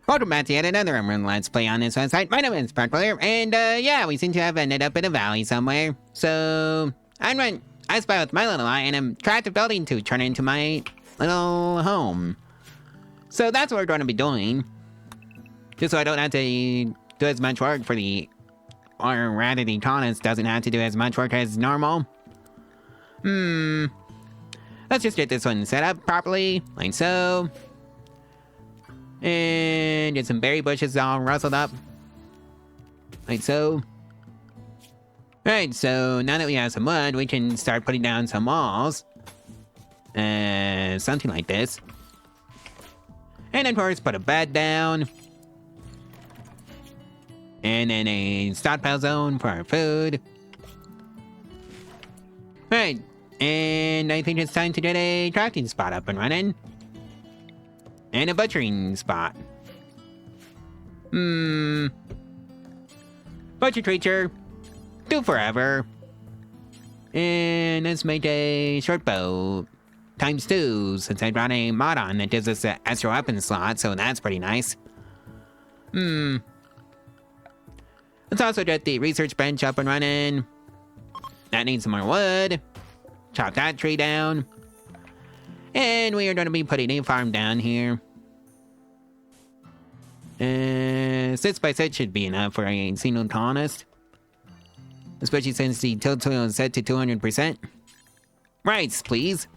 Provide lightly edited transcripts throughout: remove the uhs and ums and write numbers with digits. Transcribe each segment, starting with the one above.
Welcome back to yet another rimworld Let's Play on this website. My name is Pravculear, and yeah, we seem to have ended up in a valley somewhere. So, I spy with my little eye, and I'm trapped a building to turn into my little home. So that's what we're going to be doing. Just so I don't have to do as much work for the... Or rather, the colonist doesn't have to do as much work as normal. Let's just get this one set up properly, like so. And get some berry bushes all rustled up. Like so. Alright, so now that we have some wood, we can start putting down some walls. Something like this. And of course, put a bed down. And then a stockpile zone for our food. Alright, and I think it's time to get a crafting spot up and running. And a butchering spot. Butcher creature. Do forever. And let's make a short bow. ×2, since I brought a mod on that gives us an extra weapon slot, so that's pretty nice. Let's also get the research bench up and running. That needs some more wood. Chop that tree down. And we are going to be putting a farm down here. 6 by 6 should be enough for a single colonist. Especially since the tilt tool is set to 200%. Rights, please.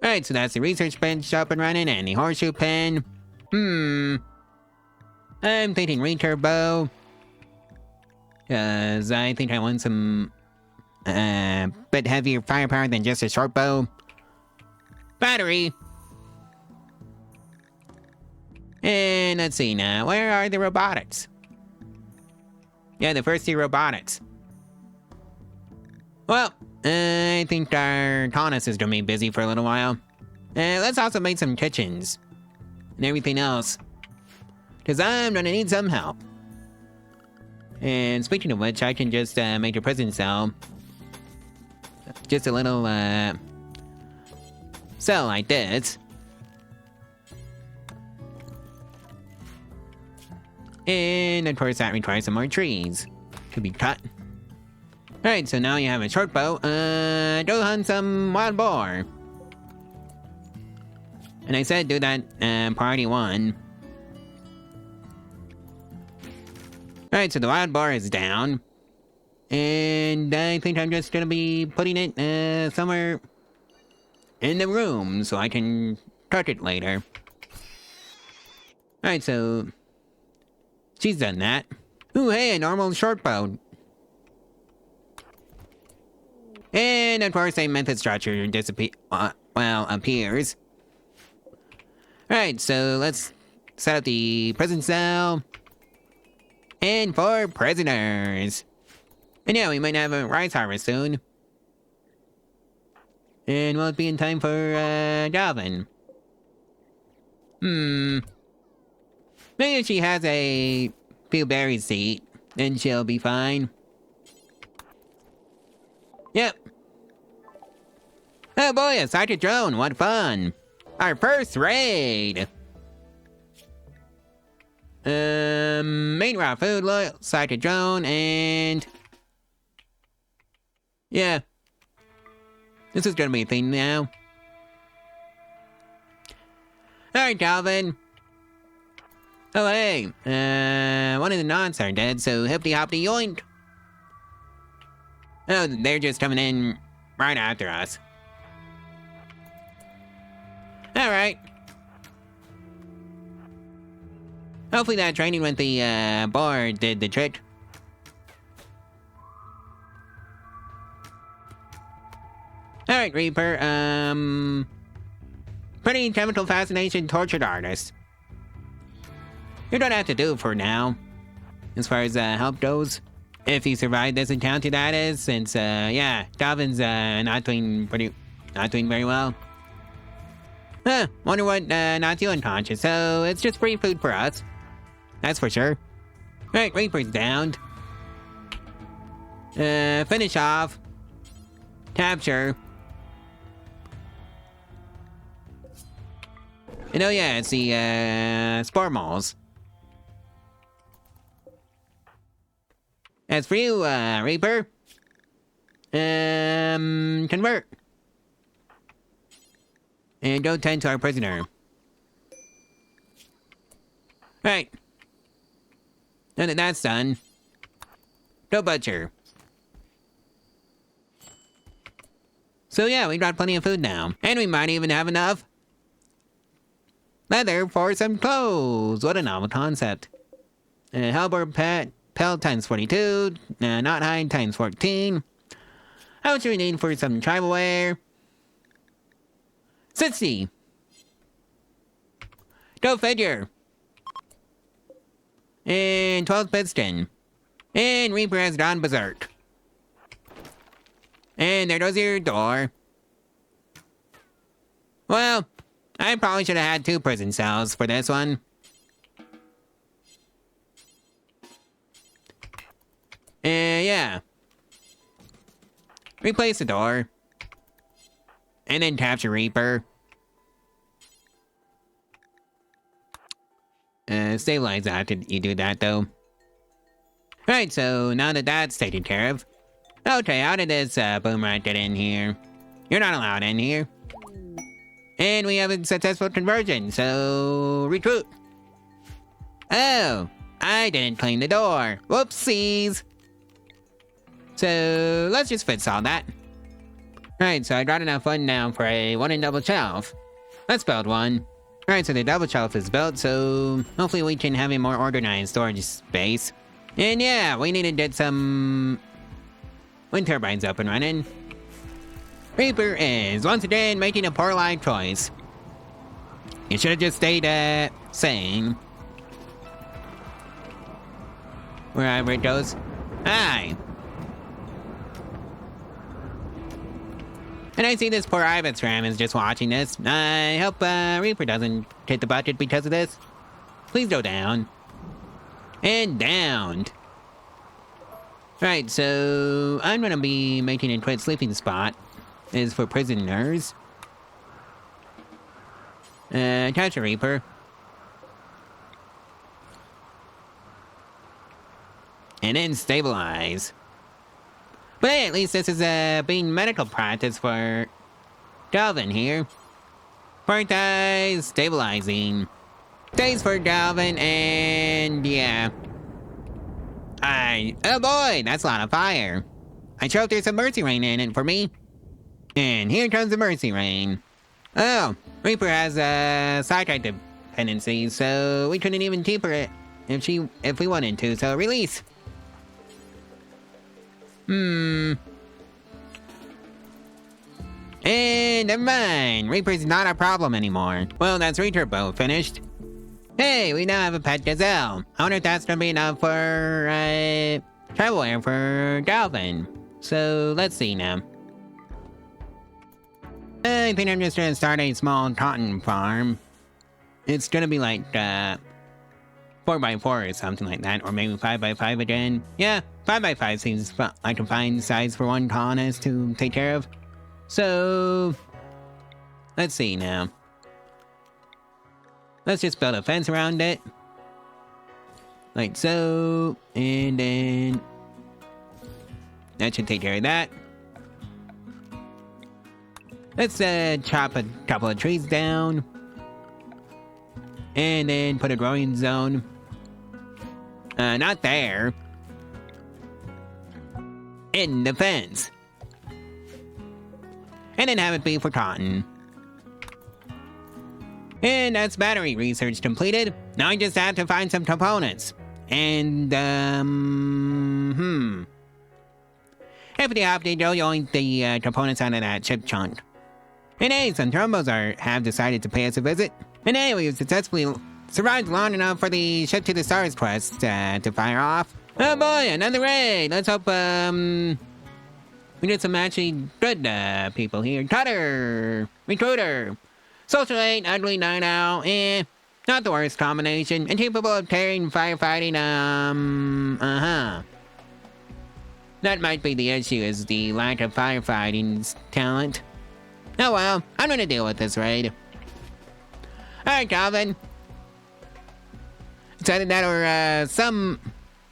Alright, so that's the research bench up and running and the horseshoe pen. I'm thinking recurve bow. Because I think I want some bit heavier firepower than just a short bow. Battery. And let's see now, where are the robotics? Yeah, the first 2 robotics. Well, I think our colonist is gonna be busy for a little while. Let's also make some kitchens. And everything else. Because I'm gonna need some help. And speaking of which, I can just make a prison cell. Just a little, cell like this. And of course that requires some more trees to be cut. Alright, so now you have a short bow. Go hunt some wild boar. And I said do that priority 1. Alright, so the wild boar is down. And I think I'm just gonna be putting it somewhere in the room so I can cook it later. Alright, so she's done that. Ooh, hey, a normal short bow. And of course, a method structure appears. Alright, so let's set up the prison cell. And for prisoners. And yeah, we might have a rice harvest soon. And will it be in time for Galvin? Maybe if she has a few berries to eat, then she'll be fine. Yep. Oh boy, a sighted drone, what fun! Our first raid! Main raw food, sighted drone, and... yeah. This is gonna be a thing now. Alright, Calvin. Oh, hey. One of the nuns are dead, so hippity-hoppity yoink. Oh, they're just coming in right after us. Alright. Hopefully that training with the, boar did the trick. Alright, Reaper, pretty chemical fascination tortured artist. You don't have to do it for now, as far as help goes. If you survive this encounter, that is, since yeah, Calvin's not doing very well. Wonder what knocked you unconscious. So it's just free food for us, that's for sure. Right, Reaper's downed. Finish off. Capture. And oh yeah, it's the, spore moles. As for you, Reaper, convert. And don't tend to our prisoner. Right. Now that that's done, go butcher. So yeah, we got plenty of food now. And we might even have enough leather for some clothes. What a novel concept. Halberd pet, pelt times 42, knot hide times 14. How much do we need for some tribal wear? 60. Go figure. And 12 piston. And Reaper has gone berserk. And there goes your door. Well, I probably should have had 2 prison cells for this one. Yeah. Replace the door. And then capture Reaper. Stabilize after you do that, though. Right, so now that that's taken care of. Okay, how did this boomerang get in here? You're not allowed in here. And we have a successful conversion, so recruit. Oh, I didn't clean the door. Whoopsies. So let's just fix all that. Right, so I got enough wood now for a 1 and double shelf. Let's build one. Alright, so the double shelf is built, so hopefully we can have a more organized storage space. And yeah, we need to get some wind turbines up and running. Reaper is once again making a poor life choice. You should have just stayed, sane. Wherever it goes. Hi! And I see this poor Ibis Ram is just watching this. I hope, Reaper doesn't hit the budget because of this. Please go down. And downed. Right, so I'm gonna be making a quick sleeping spot. Is for prisoners. Catch a Reaper. And then stabilize. But hey, at least this is being medical practice for Galvin here. Prioritize stabilizing. Stays for Galvin, and yeah. Oh boy, that's a lot of fire. I hope there's some mercy rain in it for me. And here comes the mercy rain. Oh, Reaper has sidetrack dependency, so we couldn't even keep her if we wanted to, so release. And never mind, Reaper's not a problem anymore. Well, that's Reaper boat finished. Hey, we now have a pet gazelle. I wonder if that's gonna be enough for, travel air for Galvin. So, let's see now. I think I'm just gonna start a small cotton farm. It's gonna be like, 4x4 or something like that, or maybe 5x5 again. Yeah, 5x5 seems like a fine size for one colonist to take care of. So, let's see now. Let's just build a fence around it. Like so, and then that should take care of that. Let's chop a couple of trees down. And then put a growing zone. Not there. In the fence. And then have it be for cotton. And that's battery research completed. Now I just have to find some components. And, After the update, you'll yoink the components out of that chip chunk. And hey, some Trombos have decided to pay us a visit. And hey, we've successfully survived long enough for the Ship to the Stars quest to fire off. Oh boy, another raid! Let's hope, we get some actually good, people here. Cutter! Recruiter! Socialite, ugly night owl, not the worst combination. Incapable of carrying firefighting, That might be the issue, is the lack of firefighting talent. Oh well, I'm gonna deal with this raid. Alright, Calvin. It's either that or some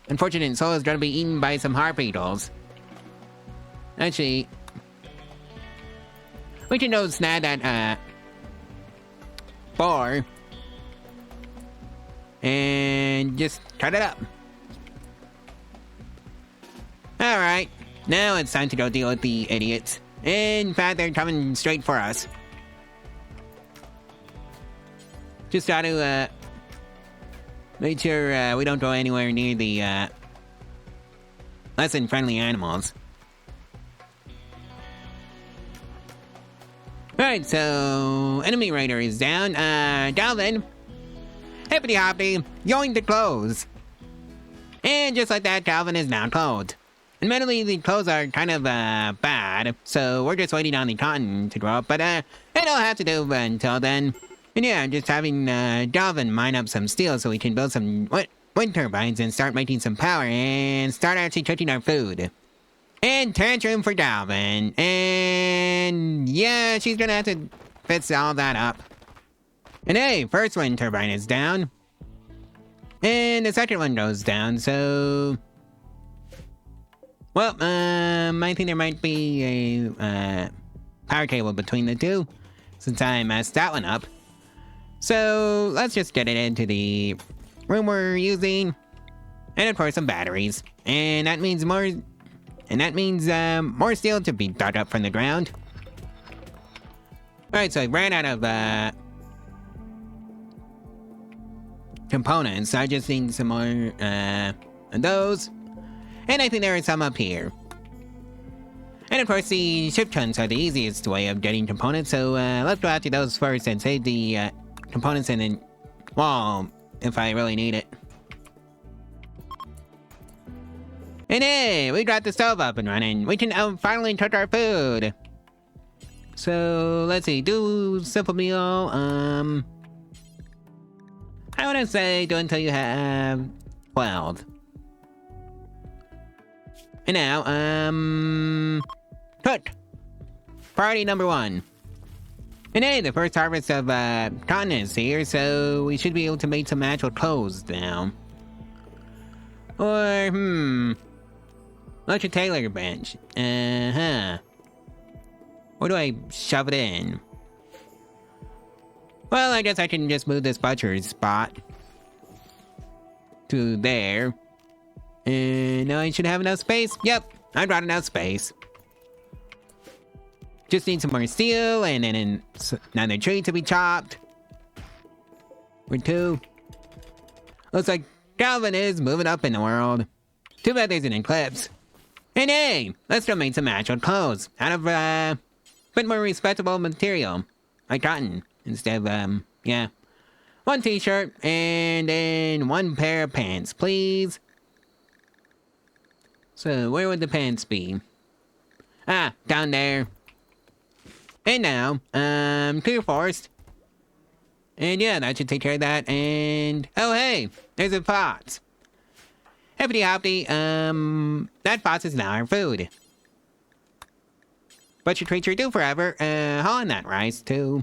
unfortunate soul is gonna be eaten by some harp beetles. Actually, we can go snag that boar and just cut it up. Alright, now it's time to go deal with the idiots. In fact, they're coming straight for us. Just got to make sure we don't go anywhere near the less than friendly animals. Alright, so enemy raider is down. Calvin, hippity hoppity, going to close. And just like that, Calvin is now clothed. Admittedly, the clothes are kind of bad, so we're just waiting on the cotton to grow up, but it'll have to do until then. And yeah, just having Calvin mine up some steel so we can build some wind turbines and start making some power and start actually cooking our food. And tantrum for Calvin. And yeah, she's gonna have to fix all that up. And hey, first wind turbine is down. And the second one goes down, so... Well, I think there might be a power cable between the two, since I messed that one up. So let's just get it into the room we're using, and of course some batteries. And that means more steel to be dug up from the ground. Alright, so I ran out of components. I just need some more of those. And I think there are some up here. And of course the ship guns are the easiest way of getting components, so let's go after those first and save the components and then, well, if I really need it. And hey, we got the stove up and running. We can finally cook our food. So let's see, do simple meal. I want to say do until you have 12. And now, cook. Priority number 1. And hey, the first harvest of cotton is here, so we should be able to make some actual clothes now. Or, let's tailor bench. Where do I shove it in? Well, I guess I can just move this butcher's spot to there. And now I should have enough space. Yep, I got enough space. Just need some more steel and then another tree to be chopped. Or 2. Looks like Calvin is moving up in the world. Too bad there's an eclipse. And hey, let's go make some actual clothes out of a bit more respectable material, like cotton, instead of yeah, 1 t-shirt and then 1 pair of pants, please. So where would the pants be? Ah, down there. And now, clear forest. And yeah, that should take care of that. And oh hey, there's a pot. Hippity hoppity, that pot is now our food. But your creature do forever, hauling that rice too.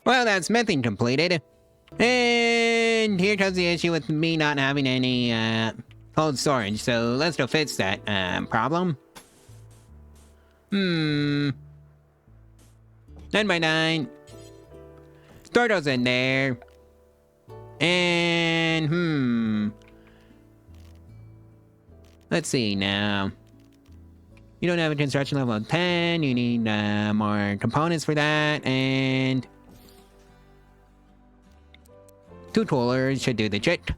Well, that's smithing completed. And here comes the issue with me not having any cold storage, so let's go fix that problem. 9 by 9. Store those in there. And let's see now. You don't have a construction level of 10. You need more components for that, and 2 toolers should do the trick.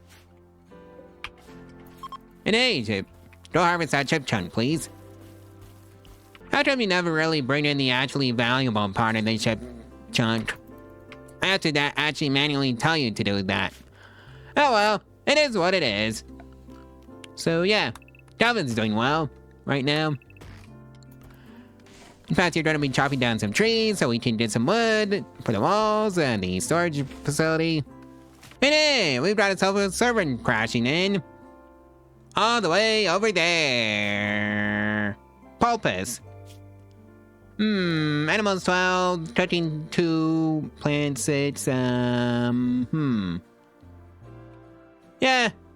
And hey, Chip, go harvest that chip chunk, please. How come you never really bring in the actually valuable part of the chip chunk? I have to actually manually tell you to do that. Oh well, it is what it is. So yeah, Calvin's doing well right now. In fact, you're going to be chopping down some trees so we can get some wood for the walls and the storage facility. And hey, we've got a servant crashing in. All the way over there. Pulpus. Animals 12, touching 2, plant 6, Yeah,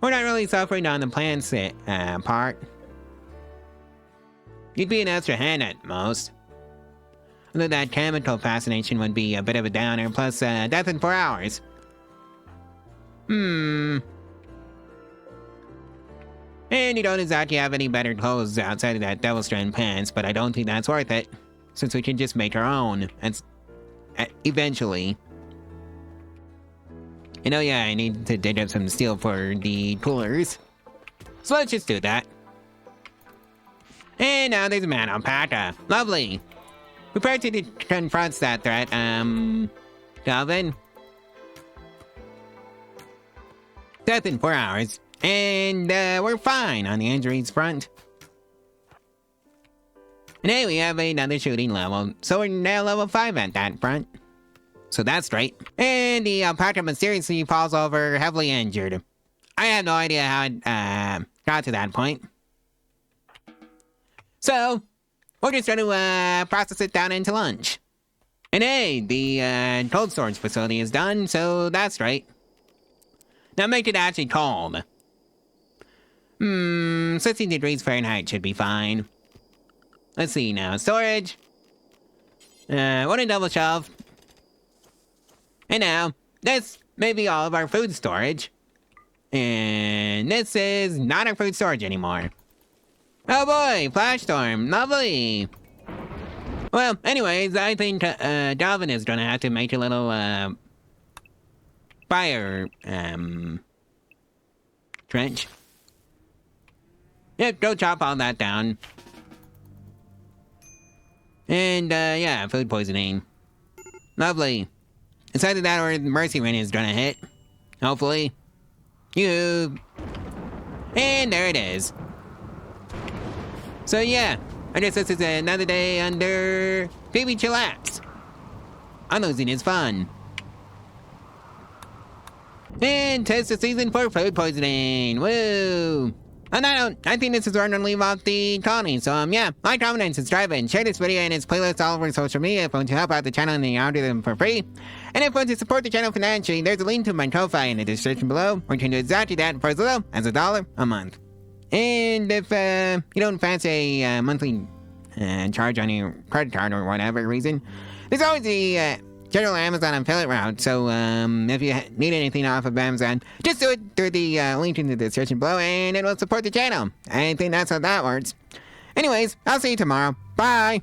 we're not really suffering on the plant sit, part. You'd be an extra hand at most. Although that chemical fascination would be a bit of a downer, plus, death in 4 hours. And you don't exactly have any better clothes outside of that Devil Strand pants, but I don't think that's worth it, since we can just make our own, and eventually. And oh yeah, I need to dig up some steel for the coolers. So let's just do that. And now there's a man alpaca. Lovely. Prepare to confront that threat, Calvin. Death in 4 hours. And, we're fine on the injuries front. And hey, we have another shooting level, so we're now level 5 at that front. So that's great. And the alpaca mysteriously falls over heavily injured. I have no idea how it, got to that point. So, we're just going to, process it down into lunch. And hey, the, cold storage facility is done, so that's right. Now make it actually cold. 16 degrees Fahrenheit should be fine. Let's see now. Storage. One double shelf. And now, this may be all of our food storage. And this is not our food storage anymore. Oh boy, flash storm. Lovely. Well, anyways, I think Dalvin is gonna have to make a little fire trench. Yep, go chop all that down. And yeah, food poisoning. Lovely. It's either that or Mercy Rain is gonna hit. Hopefully. And there it is. So yeah, I guess this is another day under Phoebe Chillax. I'm losing his fun. And test the season for food poisoning. Woo! On that note, I think this is where I'm gonna leave off the colony. So yeah, like, comment, and subscribe, and share this video and its playlist all over social media if you want to help out the channel and the algorithm for free. And if you want to support the channel financially, there's a link to my Ko-Fi in the description below, where you can do exactly that for as little as $1 a month. And if you don't fancy a monthly charge on your credit card or whatever reason, there's always the general Amazon affiliate route. So if you need anything off of Amazon, just do it through the link in the description below, and it will support the channel. I think that's how that works. Anyways, I'll see you tomorrow. Bye!